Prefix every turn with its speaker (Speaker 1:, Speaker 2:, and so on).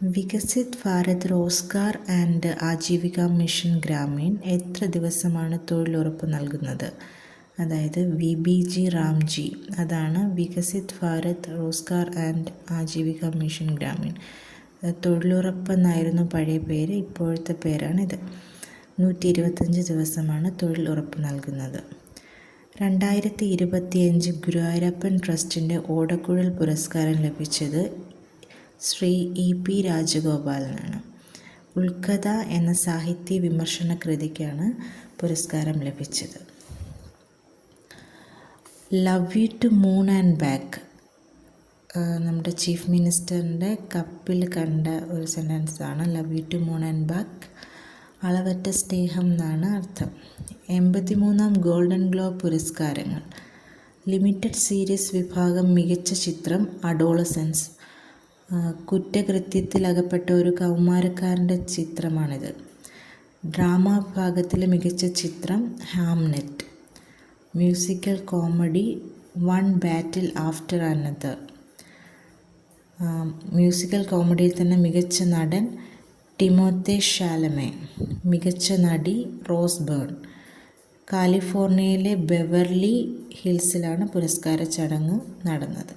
Speaker 1: Viksit Bharat Rozgar and Aajeevika mission Gramin എത്ര ദിവസമാണ് തൊഴിലുറപ്പ് നൽകുന്നത്? അതായത് VBG റാംജി, അതാണ് വികസിത് ഭാരത് റോസ്ഗാർ ആൻഡ് ആജീവിക മിഷൻ ഗ്രാമീൺ. തൊഴിലുറപ്പ് എന്നായിരുന്നു പഴയ പേര്, ഇപ്പോഴത്തെ പേരാണിത്. 125 ദിവസമാണ് തൊഴിലുറപ്പ് നൽകുന്നത്. 2025 ഗുരുവായൂരപ്പൻ ട്രസ്റ്റിൻ്റെ ഓടക്കുഴൽ പുരസ്കാരം ലഭിച്ചത് ശ്രീ EP രാജഗോപാലനാണ്. ഉൾക്കഥ എന്ന സാഹിത്യ വിമർശന കൃതിക്കാണ് പുരസ്കാരം ലഭിച്ചത്. Love you to moon and back, നമ്മുടെ ചീഫ് മിനിസ്റ്ററിൻ്റെ കപ്പിൽ കണ്ട ഒരു സെൻറ്റൻസാണ്. Love you to moon and back, അളവറ്റ സ്നേഹം എന്നാണ് അർത്ഥം. 83ാം ഗോൾഡൻ ഗ്ലോബ് പുരസ്കാരങ്ങൾ. ലിമിറ്റഡ് സീരീസ് വിഭാഗം മികച്ച ചിത്രം അഡോളസൻസ്, കുറ്റകൃത്യത്തിൽ അകപ്പെട്ട ഒരു കൗമാരക്കാരൻ്റെ ചിത്രമാണിത്. ഡ്രാമ വിഭാഗത്തിലെ മികച്ച ചിത്രം ഹാംനെറ്റ്. മ്യൂസിക്കൽ കോമഡി വൺ ബാറ്റിൽ ആഫ്റ്റർ അനദർ. മ്യൂസിക്കൽ കോമഡിയിൽ തന്നെ മികച്ച നടൻ ടിമോത്തേ ഷാലമേ, മികച്ച നടി റോസ് ബേൺ. കാലിഫോർണിയയിലെ ബെവർലി ഹിൽസിലാണ് പുരസ്കാര ചടങ്ങ് നടന്നത്.